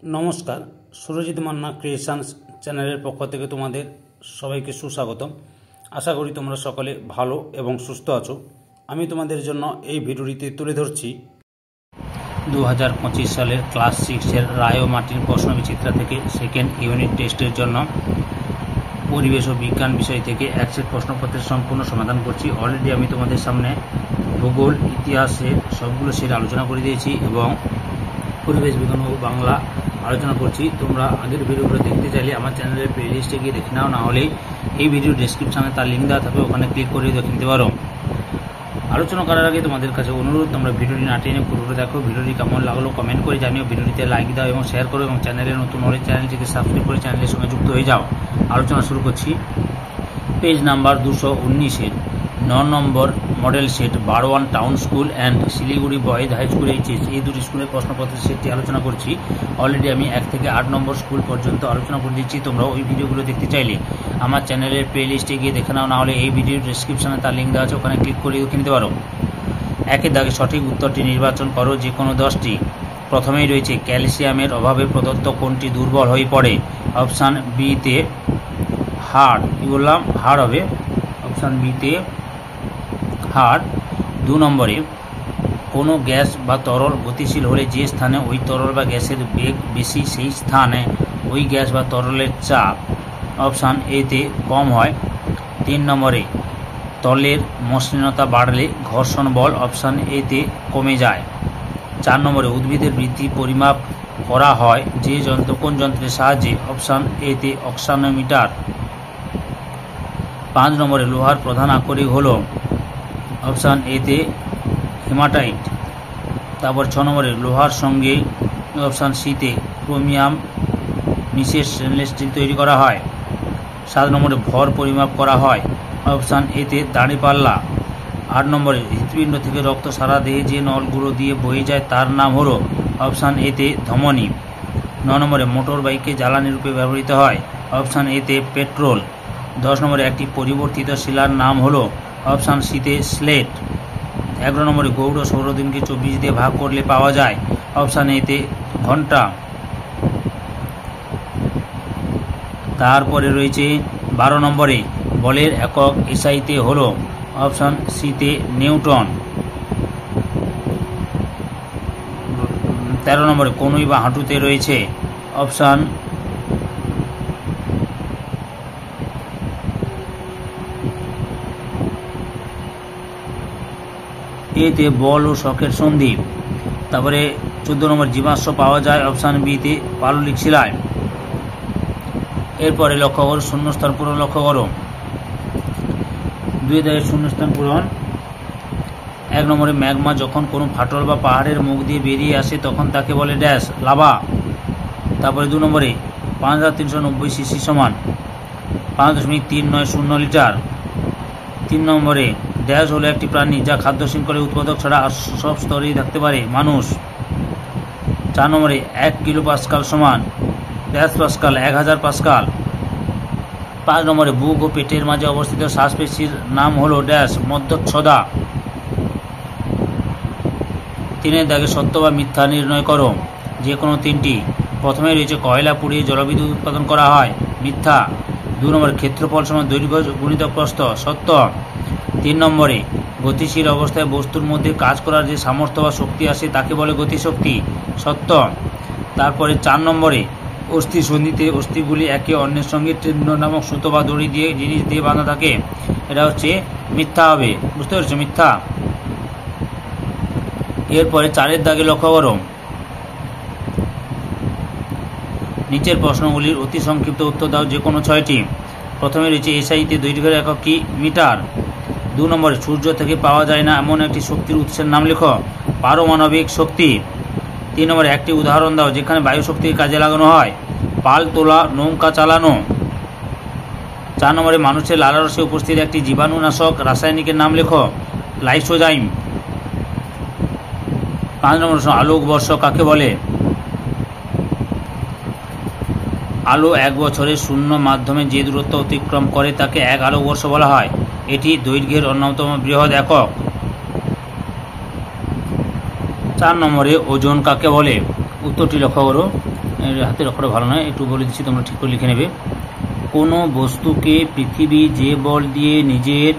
নমস্কার, সুরজিৎ মান্না ক্রিয়েশনস চ্যানেলের পক্ষ থেকে তোমাদের সবাইকে সুস্বাগতম। আশা করি তোমরা সকলে ভালো এবং সুস্থ আছো। আমি তোমাদের জন্য এই ভিডিওটিতে তুলে ধরছি 2025 সালের ক্লাস 6-এর রায় ও মাটির প্রশ্নবিচিত্রা থেকে সেকেন্ড ইউনিট টেস্টের জন্য পরিবেশ ও বিজ্ঞান বিষয় থেকে এক সেট প্রশ্নপত্রের সম্পূর্ণ সমাধান করছি। অলরেডি আমি তোমাদের সামনে ভূগোল, ইতিহাসের সবগুলো সেট আলোচনা করে দিয়েছি এবং পরিবেশ বিজ্ঞান ও বাংলা আলোচনা করছি। তোমরা আগের ভিডিওগুলো দেখতে চাইলে আমার চ্যানেলের প্লেলিস্টে গিয়ে দেখে নাও, না হলে এই ভিডিও ডেসক্রিপশনে তার লিঙ্ক দেওয়া থাকবে, ওখানে ক্লিক করে দেখে নিতে পারো। আলোচনা করার আগে তোমাদের কাছে অনুরোধ, তোমরা ভিডিওটি না টেনে পুরোটা দেখো। ভিডিওটি কেমন লাগলো কমেন্ট করে জানিও, ভিডিওটিতে লাইক দাও এবং শেয়ার করো, এবং চ্যানেলে নতুন হলে চ্যানেলটিকে সাবস্ক্রাইব করে চ্যানেলের সঙ্গে যুক্ত হয়ে যাও। আলোচনা শুরু করছি। পেজ নাম্বার 219-এর 9 নম্বর মডেল সেট বারওয়ান town school and Siliguri boys high school HS, এই দুটি স্কুলের প্রশ্নপত্রের সেটটি আলোচনা করছি। অলরেডি আমি 1 থেকে 8 নম্বর স্কুল পর্যন্ত আলোচনা করে দিচ্ছি। তোমরা ওই ভিডিওগুলো দেখতে চাইলে আমার চ্যানেলের প্লেলিস্টে গিয়ে দেখে নাও, না হলে এই ভিডিওর ডেসক্রিপশনে তার লিঙ্ক দেওয়া আছে, ওখানে ক্লিক করে দেখে নিতে পারো। একের দাগে সঠিক উত্তরটি নির্বাচন করো, যে কোনো 10টি। প্রথমেই রয়েছে ক্যালসিয়ামের অভাবে প্রদত্ত কোনটি দুর্বল হয়ে পড়ে? অপশান বিতে হাড়। কি বললাম? হাড় হবে। অপশান বিতে হাড়। 2 নম্বরে কোনো গ্যাস বা তরল গতিশীল হলে যে স্থানে ওই তরল বা গ্যাসের বেগ বেশি সেই স্থানে ওই গ্যাস বা তরলের চাপ অপশান এতে কম হয়। 3 নম্বরে তলের মসৃণতা বাড়লে ঘর্ষণ বল অপশান এতে কমে যায়। 4 নম্বরে উদ্ভিদের বৃদ্ধি পরিমাপ করা হয় যে যন্ত্র, কোন যন্ত্রের সাহায্যে? অপশান এতে অক্সানোমিটার। 5 নম্বরে লোহার প্রধান আকরিক হলো? অপশান এতে হেমাটাইট। তারপর 6 নম্বরে লোহার সঙ্গে অপশান সিতে ক্রোমিয়াম মিশিয়ে স্টেনলেস স্টিল তৈরি করা হয়। 7 নম্বরে ভর পরিমাপ করা হয় অপশান এতে দাঁড়িপাল্লা। 8 নম্বরে হৃৎপিণ্ড থেকে রক্ত সারা দেহে যে নলগুলো দিয়ে বয়ে যায় তার নাম হলো? অপশান এতে ধমনী। 9 নম্বরে মোটর বাইকে জ্বালানি রূপে ব্যবহৃত হয় অপশান এতে পেট্রোল। 10 নম্বরে একটি পরিবর্তিত শিলার নাম হলো? অপশান সিতে স্লেট। 11 নম্বরে গৌড় সৌরদিনকে 24 দিয়ে ভাগ করলে পাওয়া যায় অপশান এতে ঘন্টা। তারপরে রয়েছে 12 নম্বরে বলের একক এসআইতে হলো? অপশান সিতে নিউটন। 13 নম্বরে কনুই বা হাঁটুতে রয়েছে? অপশান এতে বল ও শকের সন্ধি। তারপরে 14 নম্বর জীবাশ্ম পাওয়া যায় অপশান বিতে পাললিক শিলায়। এরপরে লক্ষ্য করো শূন্যস্থান পূরণ। লক্ষ্য করো 2 দাগের শূন্যস্থান পূরণ। 1 নম্বরে ম্যাগমা যখন কোনো ফাটল বা পাহাড়ের মুখ দিয়ে বেরিয়ে আসে তখন তাকে বলে ড্যাশ? লাভা। তারপরে 2 নম্বরে 5390 সিসি সমান 5.390 লিটার। 3 নম্বরে ড্যাশ হলো একটি প্রাণী যা খাদ্য শৃঙ্খলের উৎপাদক ছাড়া সব স্তরেই থাকতে পারে? মানুষ। 4 নম্বরে 1 কিলো পাস্কাল সমান ড্যাশ পাস্কাল? 1000 পাস্কাল। 5 নম্বরে বুক ও পেটের মাঝে অবস্থিত শ্বাসপেশির নাম হলো ড্যাশ? মধ্যচ্ছদা। 3 দাগে সত্য বা মিথ্যা নির্ণয় করো, যে কোনো 3টি। প্রথমে রয়েছে কয়লা পুড়িয়ে জলবিদ্যুৎ উৎপাদন করা হয়? মিথ্যা। 2 নম্বরে ক্ষেত্রফল সমান দৈর্ঘ্য গুণিতক প্রস্থ? সত্য। 3 নম্বরে গতিশীল অবস্থায় বস্তুর মধ্যে কাজ করার যে সামর্থ্য বা শক্তি আসে তাকে বলে গতিশক্তি? সত্য। তারপরে 4 নম্বরে অস্থি সন্ধিতে অস্থিগুলি একে অন্যের সঙ্গে টেন্ডন নামক সুতো বা দড়ি দিয়ে জিনিস দিয়ে বাঁধা থাকে? এটা হচ্ছে মিথ্যা হবে। বুঝতে পারছো? মিথ্যা। এরপরে 4 দাগে লক্ষ্য করো নিচের প্রশ্নগুলির অতি সংক্ষিপ্ত উত্তর দাও, যে কোনো 6টি। প্রথমে রয়েছে এসআইতে দৈর্ঘ্যের একক কি? মিটার। 2 নম্বরে সূর্য থেকে পাওয়া যায় না এমন একটি শক্তির উৎসের নাম লেখো? পারমাণবিক শক্তি। 3 নম্বরে একটি উদাহরণ দাও যেখানে বায়ু শক্তিকে কাজে লাগানো হয়? পাল তোলা, নৌকা চালানো। 4 নম্বরে মানুষের লালারসে উপস্থিত একটি জীবাণুনাশক রাসায়নিকের নাম লেখো? লাইসোজাইম। 5 নম্বর আলোকবর্ষ কাকে বলে? আলো 1 বছরে শূন্য মাধ্যমে যে দূরত্ব অতিক্রম করে তাকে 1 আলোকবর্ষ বলা হয়। এটি দৈর্ঘ্যের অন্যতম বৃহৎ একক। 4 নম্বরে ওজন কাকে বলে? উত্তরটি লক্ষ্য করো। হাতের অক্ষরটা ভালো নয়, একটু বলে দিচ্ছি, তোমরা ঠিক করে লিখে নেবে। কোনো বস্তুকে পৃথিবী যে বল দিয়ে নিজের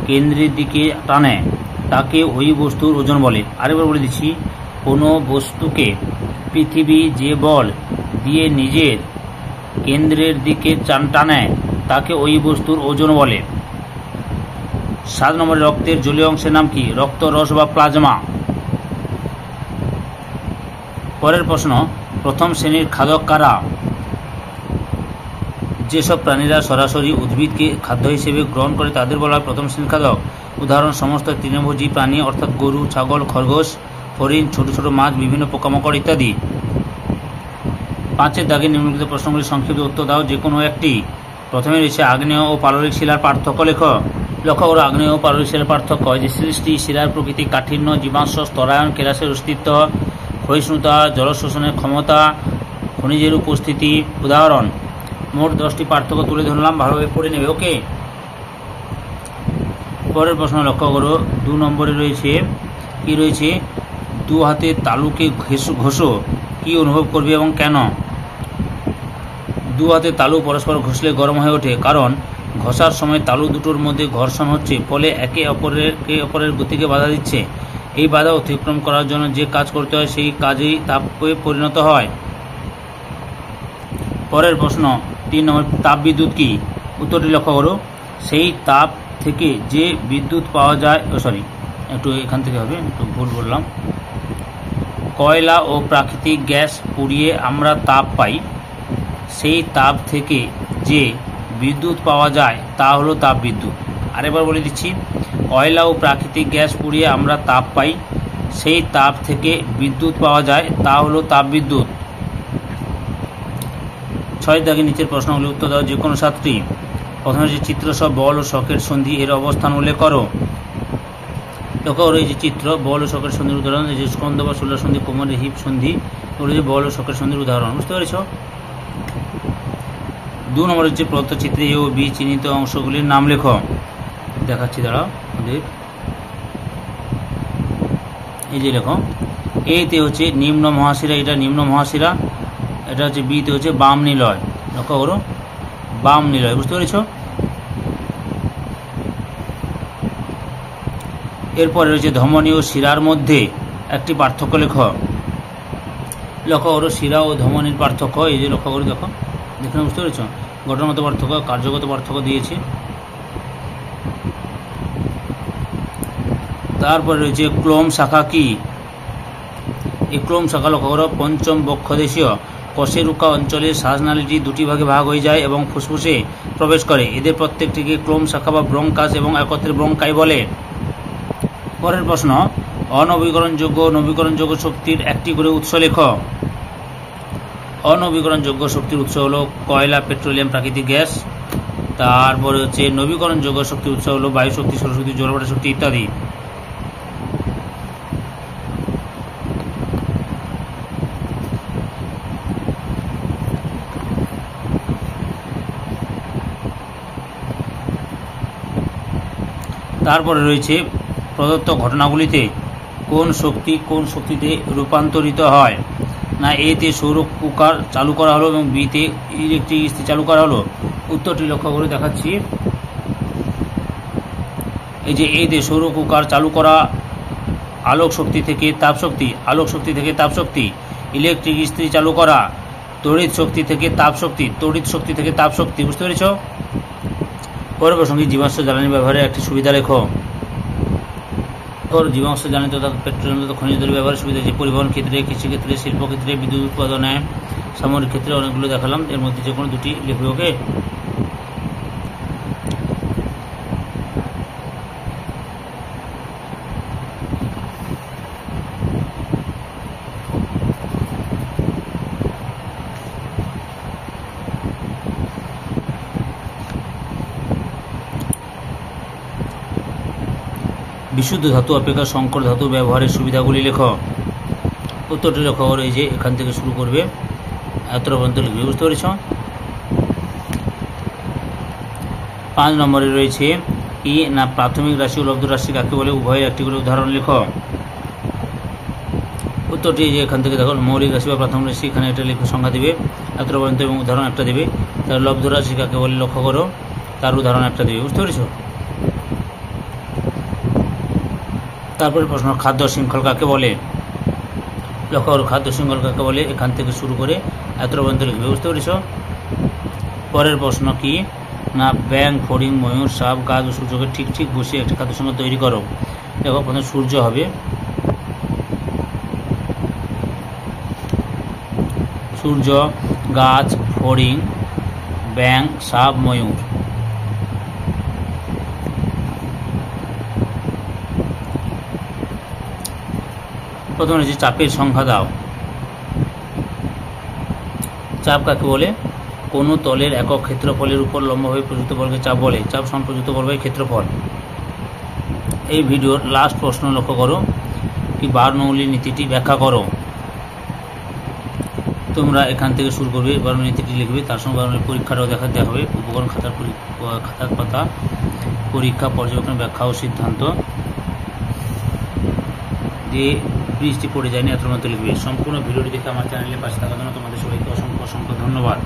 কেন্দ্রের দিকে টানে তাকে ওই বস্তুর ওজন বলে। আরেকবার বলে দিচ্ছি, কোনো বস্তুকে পৃথিবী যে বল দিয়ে নিজের কেন্দ্রের দিকে টানে তাকে ওই বস্তুর ওজন বলে। 7 নম্বরে রক্তের জলীয় অংশের নাম কি? রক্ত, রস বা প্লাজমা। পরের প্রশ্ন, প্রথম শ্রেণীর খাদক কারা? যেসব প্রাণীরা সরাসরি উদ্ভিদকে খাদ্য হিসেবে গ্রহণ করে তাদের বলা হয় প্রথম শ্রেণীর খাদক। উদাহরণ, সমস্ত তৃণভোজী প্রাণী অর্থাৎ গরু, ছাগল, খরগোশ, হরিণ, ছোট ছোট মাছ, বিভিন্ন পোকামাকড় ইত্যাদি। 5-এর দাগে নিম্নলিখিত প্রশ্নগুলির সংক্ষিপ্ত উত্তর দাও, যে কোনো একটি। প্রথমে রয়েছে আগ্নেয় ও পাললিক শিলার পার্থক্য লেখ। লক্ষ্য করো আগ্নেয় ও পাললিক শিলার পার্থক্য, যে সৃষ্টি, শিলার প্রকৃতি, কাঠিন্য, জীবাশ্ম, স্তরায়ন, কেলাসের অস্তিত্ব, ক্ষয়িষ্ণুতা, জল শোষণের ক্ষমতা, খনিজের উপস্থিতি। উদাহরণ, মোট 10টি পার্থক্য তুলে ধরলাম, ভালোভাবে পড়ে নেবে। ওকে, পরের প্রশ্ন লক্ষ্য করো 2 নম্বরে রয়েছে কি রয়েছে? 2 হাতে তালুকে ঘষো, কি অনুভব করবে এবং কেন? 2 হাতে তালু পরস্পর ঘষলে গরম হয়ে ওঠে, কারণ ঘষার সময় তালু দুটোর মধ্যে ঘর্ষণ হচ্ছে, ফলে একে অপরের গতিকে বাধা দিচ্ছে। এই বাধা অতিক্রম করার জন্য যে কাজ করতে হয় সেই কাজেই তাপে পরিণত হয়। পরের প্রশ্ন 3 নম্বর, তাপবিদ্যুৎ কি? উত্তরটি লক্ষ্য করো, সেই তাপ থেকে যে বিদ্যুৎ পাওয়া যায়, একটু এখান থেকে হবে, একটু ভুল বললাম। কয়লা ও প্রাকৃতিক গ্যাস পুড়িয়ে আমরা তাপ পাই, সেই তাপ থেকে যে বিদ্যুৎ পাওয়া যায় তা হলো তাপবিদ্যুৎ। আরেকবার বলে দিচ্ছি, কয়লা ও প্রাকৃতিক গ্যাস পুড়িয়ে আমরা তাপ পাই, সেই তাপ থেকে বিদ্যুৎ পাওয়া যায় তা হলো তাপবিদ্যুৎ। 6 দাগে নিচের প্রশ্নগুলি উত্তর দাও, যে কোনো 7টি। প্রথমে যে চিত্র সব বল ও শকের সন্ধি এর অবস্থান উল্লেখ করো। লক্ষ্য করো, এই যে চিত্র বল ও শকের সন্ধির উদাহরণ, এই যে স্কন্ধ বা শূল সন্ধি, কোমরের হিপ সন্ধি, ওগুলো যে বল ও শকের সন্ধির উদাহরণ, বুঝতে পেরেছ? 2 নম্বরের যে প্রদত্ত চিত্রে এ ও বি চিহ্নিত অংশগুলির নাম লেখো। দেখাচ্ছি, দাঁড়াও। এই যে লেখো, এতে হচ্ছে নিম্ন মহাশিরা, এটা নিম্ন মহাশিরা, এটা হচ্ছে বিতে হচ্ছে বাম নিলয়। লক্ষ্য করো, বাম নিলয়, বুঝতে পেরেছ? এরপরে রয়েছে ধমনী ও শিরার মধ্যে একটি পার্থক্য লেখ। লক্ষ্য করো, শিরা ও ধমনীর পার্থক্য, এই যে লক্ষ্য করে দেখো, দেখে বুঝতে পেরেছ? গঠনগত পার্থক্য, কার্যগত পার্থক্য দিয়েছে। তারপরে রয়েছে ক্লোম শাখা কি? এই ক্লোম শাখা লক্ষ্য করো, পঞ্চম বক্ষদেশীয় কশেরুকা অঞ্চলের শ্বাসনালীটি 2টি ভাগে ভাগ হয়ে যায় এবং ফুসফুসে প্রবেশ করে। এদের প্রত্যেকটিকে ক্লোম শাখা বা ব্রঙ্কাস এবং একত্রে ব্রঙ্কাই বলে। পরের প্রশ্ন, অনবীকরণযোগ্য ও নবীকরণযোগ্য শক্তির একটি করে উৎস লেখ। অনবীকরণযোগ্য শক্তির উৎস হলো কয়লা, পেট্রোলিয়াম, প্রাকৃতিক গ্যাস। তারপরে হচ্ছে নবীকরণযোগ্য শক্তির উৎস হলো বায়ু শক্তি, সৌরশক্তি, জলবায়ু শক্তি ইত্যাদি। তারপরে রয়েছে প্রদত্ত ঘটনাগুলিতে কোন শক্তি কোন শক্তিতে রূপান্তরিত হয়? না এতে সৌর কুকার চালু করা হলো এবং বিতে ইলেকট্রিক ইস্ত্রি চালু করা হলো। উত্তরটি লক্ষ্য করে দেখাচ্ছি, এই যে এতে সৌর কুকার চালু করা আলোক শক্তি থেকে তাপ শক্তি, আলোক শক্তি থেকে তাপ শক্তি, ইলেকট্রিক ইস্ত্রি চালু করা তড়িৎ শক্তি থেকে তাপ শক্তি, তড়িৎ শক্তি থেকে তাপ শক্তি, বুঝতে পেরেছ? পরের প্রসঙ্গে জীবাশ্ম জ্বালানি ব্যবহারের একটি সুবিধা লেখো। জীবাশ্ম জ্বালানি তথা পেট্রোলিয়াম তথা খনিজ তেল ব্যবহারের সুবিধা যে পরিবহন ক্ষেত্রে, কৃষিক্ষেত্রে, শিল্পক্ষেত্রে, বিদ্যুৎ উৎপাদনে, সামরিক ক্ষেত্রে অনেকগুলো দেখালাম, এর মধ্যে যে কোনো 2টি লিখবে। ওকে, বিশুদ্ধ ধাতু অপেক্ষা সংকর ধাতু ব্যবহারের সুবিধাগুলি লেখ। উত্তরটি লক্ষ্য করো, এই যে এখান থেকে শুরু করবে, এতটা পর্যন্ত লিখবে, বুঝতে পেরেছ? 5 নম্বরে রয়েছে কি? না প্রাথমিক রাশি ও লব্ধ রাশি কাকে বলে, উভয়ের একটি করে উদাহরণ লেখ। উত্তরটি যে এখান থেকে দেখো, মৌলিক রাশি বা প্রাথমিক রাশি, এখানে এটা লিখে সংখ্যা দেবে, এত পর্যন্ত এবং উদাহরণ একটা দেবে। তার লব্ধ রাশি কাকে বলে লক্ষ্য করো, তার উদাহরণ একটা দেবে। বুঝতে পেরেছ? তারপরে প্রশ্ন, খাদ্য শৃঙ্খল কাকে বলে? লক্ষ্য করো, খাদ্য শৃঙ্খল কাকে বলে, এখান থেকে শুরু করে এত পর্যন্ত লিখবে। বুঝতে পেরেছ? পরের প্রশ্ন কি না, ব্যাঙ, ফড়িং, ময়ূর, সাপ, গাছ ও সূর্যকে ঠিক ঠিক বসিয়ে একটা খাদ্য শৃঙ্খল তৈরি করো। দেখো, প্রথমে সূর্য হবে, সূর্য, গাছ, ফড়িং, ব্যাঙ, সাপ, ময়ূর। প্রথমে হচ্ছে চাপের সংখ্যা দাও। চাপ কাকে বলে? কোনো তলের একক ক্ষেত্রফলের উপর লম্বভাবে প্রযুক্ত বলকে চাপ বলে। চাপ সমান প্রযুক্ত বল বাই ক্ষেত্রফল। এই ভিডিওর লাস্ট প্রশ্ন লক্ষ্য করো, কি বার্নৌলির নীতিটি ব্যাখ্যা করো। তোমরা এখান থেকে শুরু করবে, বার্নৌলির নীতিটি লিখবে, তার সঙ্গে বার্নৌলির পরীক্ষাটাও দেখাতে হবে। উপকরণ, খাতার পাতা, পরীক্ষা, পর্যবেক্ষণ, ব্যাখ্যা ও সিদ্ধান্ত দিয়ে বৃষ্টি পড়ে যায়নি এত মতো লিখবে। সম্পূর্ণ ভিডিওটি দেখে আমার চ্যানেলে পাশে থাকার জন্য তোমাদের সবাইকে অসংখ্য অসংখ্য ধন্যবাদ।